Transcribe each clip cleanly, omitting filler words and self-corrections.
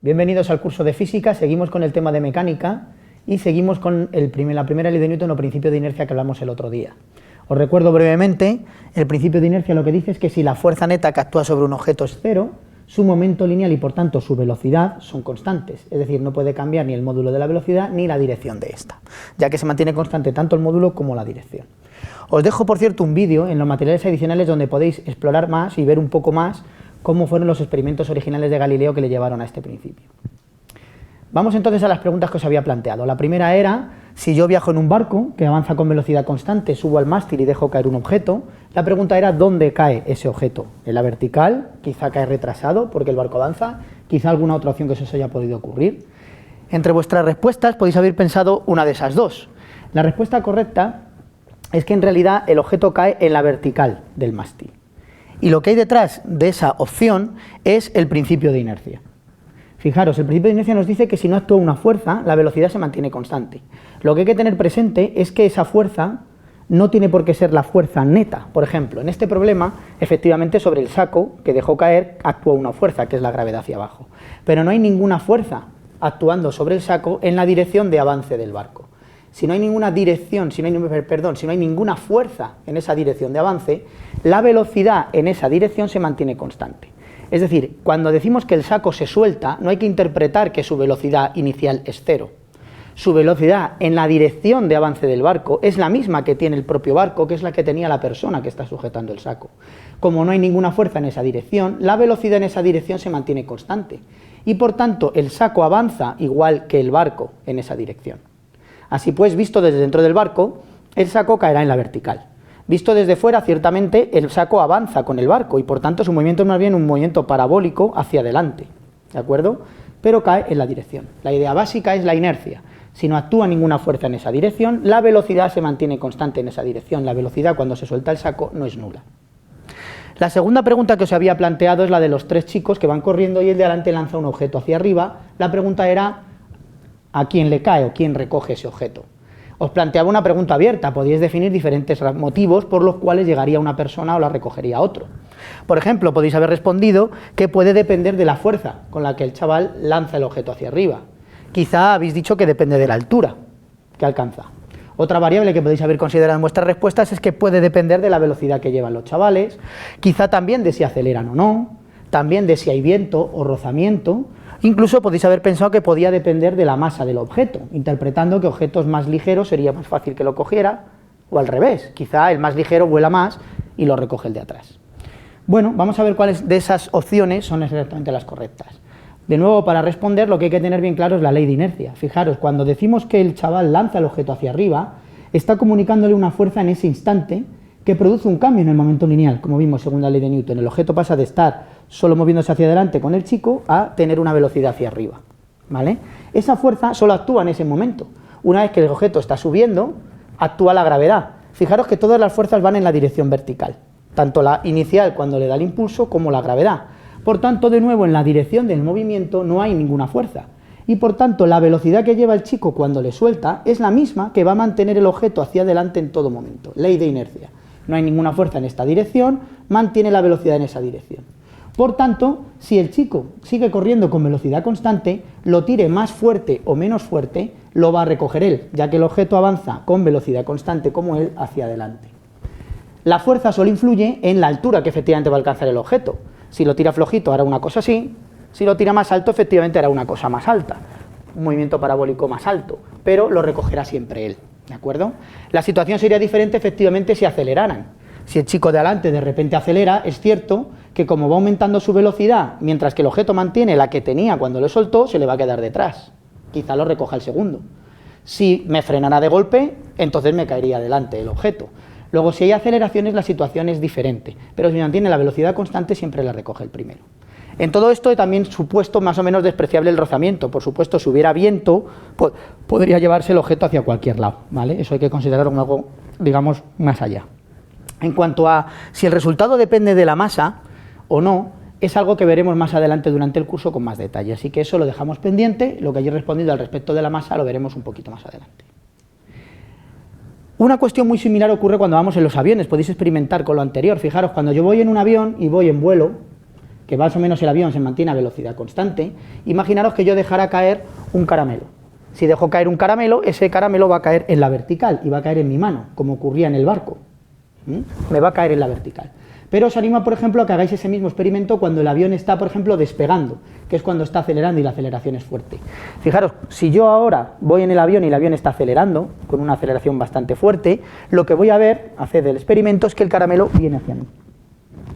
Bienvenidos al curso de física, seguimos con el tema de mecánica y seguimos con la primera ley de Newton o principio de inercia que hablamos el otro día. Os recuerdo brevemente, el principio de inercia lo que dice es que si la fuerza neta que actúa sobre un objeto es cero, su momento lineal y por tanto su velocidad son constantes, es decir, no puede cambiar ni el módulo de la velocidad ni la dirección de esta, ya que se mantiene constante tanto el módulo como la dirección. Os dejo, por cierto, un vídeo en los materiales adicionales donde podéis explorar más y ver un poco más cómo fueron los experimentos originales de Galileo que le llevaron a este principio. Vamos entonces a las preguntas que os había planteado. La primera era, si yo viajo en un barco que avanza con velocidad constante, subo al mástil y dejo caer un objeto, la pregunta era ¿dónde cae ese objeto? ¿En la vertical? Quizá cae retrasado porque el barco avanza, quizá alguna otra opción que se os haya podido ocurrir. Entre vuestras respuestas podéis haber pensado una de esas dos. La respuesta correcta es que en realidad el objeto cae en la vertical del mástil. Y lo que hay detrás de esa opción es el principio de inercia. Fijaros, el principio de inercia nos dice que si no actúa una fuerza, la velocidad se mantiene constante. Lo que hay que tener presente es que esa fuerza no tiene por qué ser la fuerza neta. Por ejemplo, en este problema, efectivamente sobre el saco que dejó caer actúa una fuerza, que es la gravedad hacia abajo. Pero no hay ninguna fuerza actuando sobre el saco en la dirección de avance del barco. Si no hay ninguna dirección, si no hay ninguna fuerza en esa dirección de avance, la velocidad en esa dirección se mantiene constante. Es decir, cuando decimos que el saco se suelta, no hay que interpretar que su velocidad inicial es cero. Su velocidad en la dirección de avance del barco es la misma que tiene el propio barco, que es la que tenía la persona que está sujetando el saco. Como no hay ninguna fuerza en esa dirección, la velocidad en esa dirección se mantiene constante. Y por tanto, el saco avanza igual que el barco en esa dirección. Así pues, visto desde dentro del barco, el saco caerá en la vertical. Visto desde fuera, ciertamente, el saco avanza con el barco y por tanto su movimiento es más bien un movimiento parabólico hacia adelante, ¿de acuerdo? Pero cae en la dirección. La idea básica es la inercia. Si no actúa ninguna fuerza en esa dirección, la velocidad se mantiene constante en esa dirección. La velocidad cuando se suelta el saco no es nula. La segunda pregunta que os había planteado es la de los tres chicos que van corriendo y el de adelante lanza un objeto hacia arriba. La pregunta era ¿a quién le cae o quién recoge ese objeto? Os planteaba una pregunta abierta, podíais definir diferentes motivos por los cuales llegaría una persona o la recogería otro. Por ejemplo, podéis haber respondido que puede depender de la fuerza con la que el chaval lanza el objeto hacia arriba. Quizá habéis dicho que depende de la altura que alcanza. Otra variable que podéis haber considerado en vuestras respuestas es que puede depender de la velocidad que llevan los chavales, quizá también de si aceleran o no, también de si hay viento o rozamiento. Incluso podéis haber pensado que podía depender de la masa del objeto, interpretando que objetos más ligeros sería más fácil que lo cogiera, o al revés, quizá el más ligero vuela más y lo recoge el de atrás. Bueno, vamos a ver cuáles de esas opciones son exactamente las correctas. De nuevo, para responder, lo que hay que tener bien claro es la ley de inercia. Fijaros, cuando decimos que el chaval lanza el objeto hacia arriba, está comunicándole una fuerza en ese instante que produce un cambio en el momento lineal, como vimos según la ley de Newton. El objeto pasa de estar solo moviéndose hacia adelante con el chico a tener una velocidad hacia arriba, ¿vale? Esa fuerza solo actúa en ese momento. Una vez que el objeto está subiendo, actúa la gravedad. Fijaros que todas las fuerzas van en la dirección vertical, tanto la inicial cuando le da el impulso como la gravedad. Por tanto, de nuevo, en la dirección del movimiento no hay ninguna fuerza. Y por tanto, la velocidad que lleva el chico cuando le suelta es la misma que va a mantener el objeto hacia adelante en todo momento. Ley de inercia. No hay ninguna fuerza en esta dirección, mantiene la velocidad en esa dirección. Por tanto, si el chico sigue corriendo con velocidad constante, lo tire más fuerte o menos fuerte, lo va a recoger él, ya que el objeto avanza con velocidad constante como él hacia adelante. La fuerza solo influye en la altura que efectivamente va a alcanzar el objeto. Si lo tira flojito hará una cosa así, si lo tira más alto efectivamente hará una cosa más alta, un movimiento parabólico más alto, pero lo recogerá siempre él, ¿de acuerdo? La situación sería diferente efectivamente si aceleraran. Si el chico de adelante de repente acelera, es cierto que como va aumentando su velocidad, mientras que el objeto mantiene la que tenía cuando lo soltó, se le va a quedar detrás. Quizá lo recoja el segundo. Si me frenara de golpe, entonces me caería delante el objeto. Luego, si hay aceleraciones, la situación es diferente, pero si mantiene la velocidad constante, siempre la recoge el primero. En todo esto he también supuesto más o menos despreciable el rozamiento. Por supuesto, si hubiera viento, podría llevarse el objeto hacia cualquier lado, ¿vale? Eso hay que considerarlo como algo, digamos, más allá. En cuanto a si el resultado depende de la masa o no, es algo que veremos más adelante durante el curso con más detalle, así que eso lo dejamos pendiente. Lo que haya respondido al respecto de la masa lo veremos un poquito más adelante. Una cuestión muy similar ocurre cuando vamos en los aviones, podéis experimentar con lo anterior. Fijaros, cuando yo voy en un avión y voy en vuelo, que más o menos el avión se mantiene a velocidad constante, imaginaros que yo dejara caer un caramelo. Si dejo caer un caramelo, ese caramelo va a caer en la vertical y va a caer en mi mano, como ocurría en el barco. Me va a caer en la vertical. Pero os animo, por ejemplo, a que hagáis ese mismo experimento cuando el avión está, por ejemplo, despegando, que es cuando está acelerando y la aceleración es fuerte. Fijaros, si yo ahora voy en el avión y el avión está acelerando, con una aceleración bastante fuerte, lo que voy a ver, hacer el experimento, es que el caramelo viene hacia mí.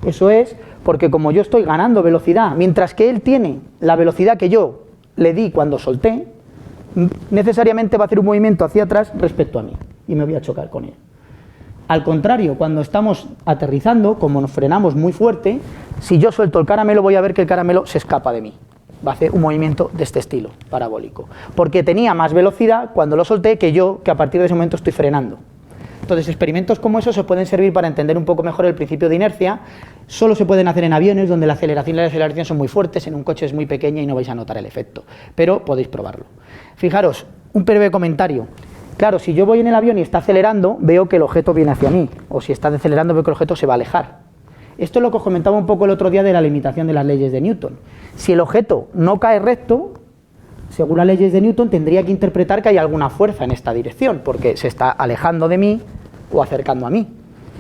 Eso es porque como yo estoy ganando velocidad, mientras que él tiene la velocidad que yo le di cuando solté, necesariamente va a hacer un movimiento hacia atrás respecto a mí y me voy a chocar con él. Al contrario, cuando estamos aterrizando, como nos frenamos muy fuerte, si yo suelto el caramelo voy a ver que el caramelo se escapa de mí. Va a hacer un movimiento de este estilo, parabólico, porque tenía más velocidad cuando lo solté que yo, que a partir de ese momento estoy frenando. Entonces, experimentos como esos os pueden servir para entender un poco mejor el principio de inercia. Solo se pueden hacer en aviones donde la aceleración y la deceleración son muy fuertes, en un coche es muy pequeña y no vais a notar el efecto, pero podéis probarlo. Fijaros, un breve comentario. Claro, si yo voy en el avión y está acelerando, veo que el objeto viene hacia mí, o si está decelerando, veo que el objeto se va a alejar. Esto es lo que os comentaba un poco el otro día de la limitación de las leyes de Newton. Si el objeto no cae recto, según las leyes de Newton, tendría que interpretar que hay alguna fuerza en esta dirección, porque se está alejando de mí o acercando a mí.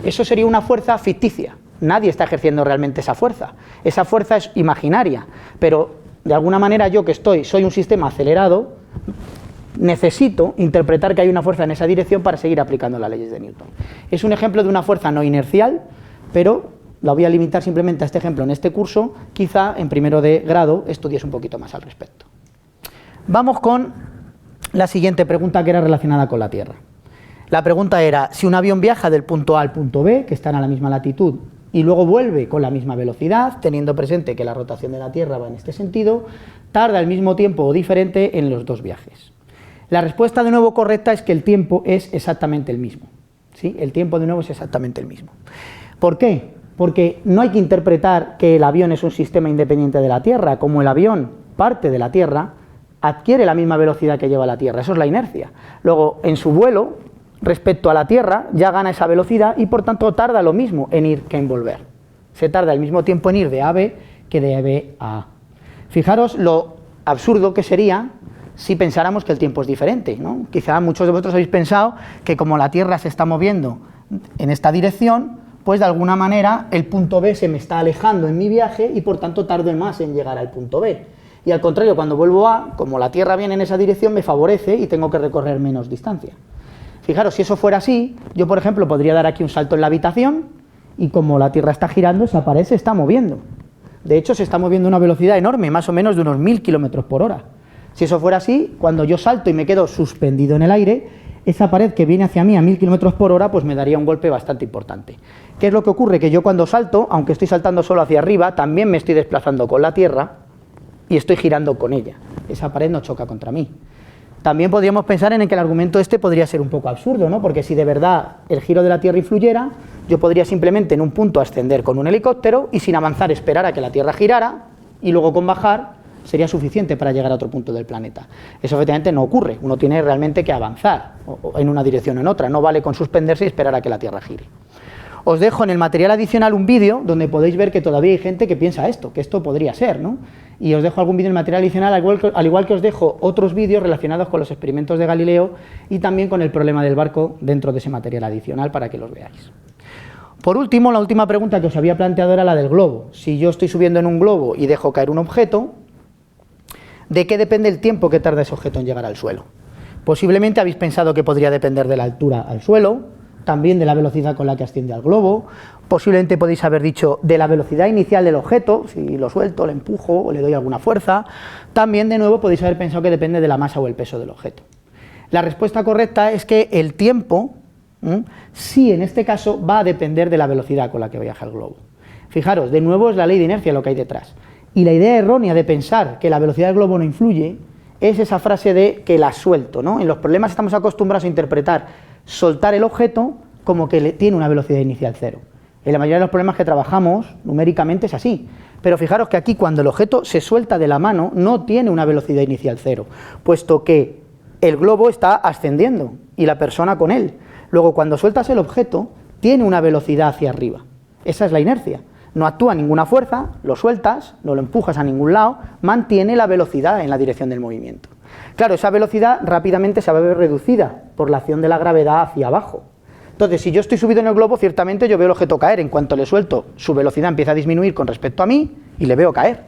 Eso sería una fuerza ficticia. Nadie está ejerciendo realmente esa fuerza. Esa fuerza es imaginaria, pero de alguna manera yo que soy un sistema acelerado, necesito interpretar que hay una fuerza en esa dirección para seguir aplicando las leyes de Newton. Es un ejemplo de una fuerza no inercial, pero la voy a limitar simplemente a este ejemplo en este curso. Quizá en primero de grado estudies un poquito más al respecto. Vamos con la siguiente pregunta, que era relacionada con la Tierra. La pregunta era, si un avión viaja del punto A al punto B, que están a la misma latitud, y luego vuelve con la misma velocidad, teniendo presente que la rotación de la Tierra va en este sentido, tarda el mismo tiempo o diferente en los dos viajes. La respuesta de nuevo correcta es que el tiempo es exactamente el mismo. ¿Sí? El tiempo de nuevo es exactamente el mismo. ¿Por qué? Porque no hay que interpretar que el avión es un sistema independiente de la Tierra. Como el avión parte de la Tierra, adquiere la misma velocidad que lleva la Tierra. Eso es la inercia. Luego, en su vuelo, respecto a la Tierra, ya gana esa velocidad y por tanto tarda lo mismo en ir que en volver. Se tarda el mismo tiempo en ir de A a B que de B a A. Fijaros lo absurdo que sería si pensáramos que el tiempo es diferente, ¿no? Quizá muchos de vosotros habéis pensado que como la Tierra se está moviendo en esta dirección, pues de alguna manera el punto B se me está alejando en mi viaje y por tanto tardo más en llegar al punto B. Y al contrario, cuando vuelvo A, como la Tierra viene en esa dirección, me favorece y tengo que recorrer menos distancia. Fijaros, si eso fuera así, yo por ejemplo podría dar aquí un salto en la habitación y como la Tierra está girando, esa pared se está moviendo. De hecho, se está moviendo a una velocidad enorme, más o menos de unos 1000 kilómetros por hora. Si eso fuera así, cuando yo salto y me quedo suspendido en el aire, esa pared que viene hacia mí a 1000 kilómetros por hora, pues me daría un golpe bastante importante. ¿Qué es lo que ocurre? Que yo cuando salto, aunque estoy saltando solo hacia arriba, también me estoy desplazando con la Tierra y estoy girando con ella. Esa pared no choca contra mí. También podríamos pensar en que el argumento este podría ser un poco absurdo, ¿no? Porque si de verdad el giro de la Tierra influyera, yo podría simplemente en un punto ascender con un helicóptero y sin avanzar esperar a que la Tierra girara y luego con bajar sería suficiente para llegar a otro punto del planeta. Eso efectivamente no ocurre, uno tiene realmente que avanzar en una dirección o en otra, no vale con suspenderse y esperar a que la Tierra gire. Os dejo en el material adicional un vídeo donde podéis ver que todavía hay gente que piensa esto, que esto podría ser, ¿no? Y os dejo algún vídeo en el material adicional, al igual que os dejo otros vídeos relacionados con los experimentos de Galileo y también con el problema del barco dentro de ese material adicional para que los veáis. Por último, la última pregunta que os había planteado era la del globo. Si yo estoy subiendo en un globo y dejo caer un objeto, ¿de qué depende el tiempo que tarda ese objeto en llegar al suelo? Posiblemente habéis pensado que podría depender de la altura al suelo, también de la velocidad con la que asciende al globo, posiblemente podéis haber dicho de la velocidad inicial del objeto, si lo suelto, lo empujo o le doy alguna fuerza, también de nuevo podéis haber pensado que depende de la masa o el peso del objeto. La respuesta correcta es que el tiempo, sí en este caso, va a depender de la velocidad con la que viaja el globo. Fijaros, de nuevo es la ley de inercia lo que hay detrás. Y la idea errónea de pensar que la velocidad del globo no influye es esa frase de que la suelto, ¿no? En los problemas estamos acostumbrados a interpretar soltar el objeto como que tiene una velocidad inicial cero. En la mayoría de los problemas que trabajamos numéricamente es así, pero fijaros que aquí cuando el objeto se suelta de la mano no tiene una velocidad inicial cero, puesto que el globo está ascendiendo y la persona con él. Luego cuando sueltas el objeto tiene una velocidad hacia arriba, esa es la inercia. no actúa ninguna fuerza, lo sueltas, no lo empujas a ningún lado, mantiene la velocidad en la dirección del movimiento. Claro, esa velocidad rápidamente se va a ver reducida por la acción de la gravedad hacia abajo. Entonces, si yo estoy subido en el globo, ciertamente yo veo el objeto caer. En cuanto le suelto, su velocidad empieza a disminuir con respecto a mí y le veo caer.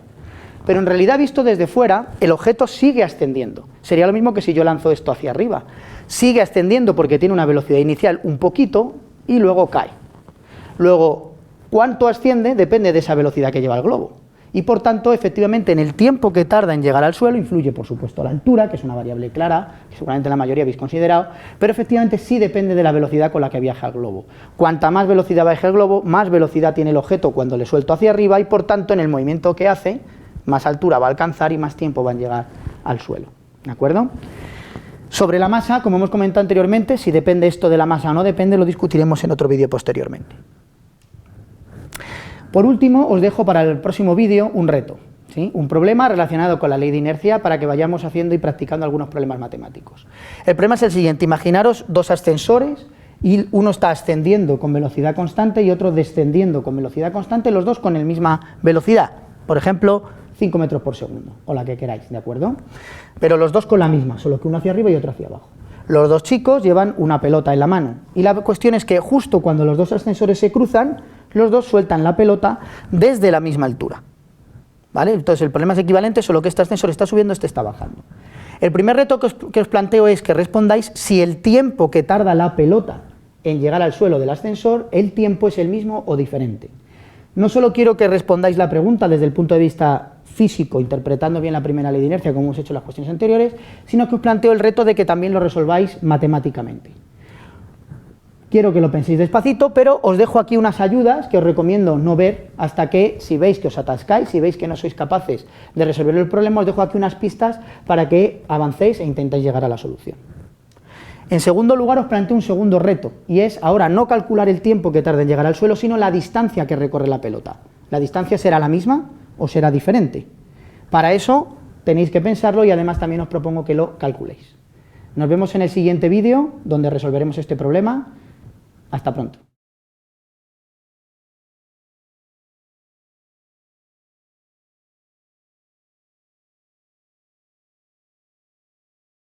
Pero en realidad, visto desde fuera, el objeto sigue ascendiendo. Sería lo mismo que si yo lanzo esto hacia arriba. Sigue ascendiendo porque tiene una velocidad inicial un poquito y luego cae. Luego, cuánto asciende depende de esa velocidad que lleva el globo. Y por tanto, efectivamente, en el tiempo que tarda en llegar al suelo, influye por supuesto la altura, que es una variable clara, que seguramente la mayoría habéis considerado, pero efectivamente sí depende de la velocidad con la que viaja el globo. Cuanta más velocidad viaja el globo, más velocidad tiene el objeto cuando le suelto hacia arriba y por tanto en el movimiento que hace, más altura va a alcanzar y más tiempo va a llegar al suelo. ¿De acuerdo? Sobre la masa, como hemos comentado anteriormente, si depende esto de la masa o no depende, lo discutiremos en otro vídeo posteriormente. Por último, os dejo para el próximo vídeo un reto, ¿sí? Un problema relacionado con la ley de inercia para que vayamos haciendo y practicando algunos problemas matemáticos. El problema es el siguiente: imaginaros dos ascensores y uno está ascendiendo con velocidad constante y otro descendiendo con velocidad constante, los dos con la misma velocidad, por ejemplo, 5 metros por segundo, o la que queráis, ¿de acuerdo? Pero los dos con la misma, solo que uno hacia arriba y otro hacia abajo. Los dos chicos llevan una pelota en la mano y la cuestión es que justo cuando los dos ascensores se cruzan, los dos sueltan la pelota desde la misma altura, ¿vale? Entonces el problema es equivalente, solo que este ascensor está subiendo, este está bajando. El primer reto que os planteo es que respondáis si el tiempo que tarda la pelota en llegar al suelo del ascensor, el tiempo es el mismo o diferente. No solo quiero que respondáis la pregunta desde el punto de vista físico, interpretando bien la primera ley de inercia como hemos hecho en las cuestiones anteriores, sino que os planteo el reto de que también lo resolváis matemáticamente. Quiero que lo penséis despacito, pero os dejo aquí unas ayudas que os recomiendo no ver hasta que, si veis que os atascáis, si veis que no sois capaces de resolver el problema, os dejo aquí unas pistas para que avancéis e intentéis llegar a la solución. En segundo lugar, os planteo un segundo reto, y es ahora no calcular el tiempo que tarda en llegar al suelo, sino la distancia que recorre la pelota. ¿La distancia será la misma o será diferente? Para eso tenéis que pensarlo y además también os propongo que lo calculéis. Nos vemos en el siguiente vídeo, donde resolveremos este problema. Hasta pronto.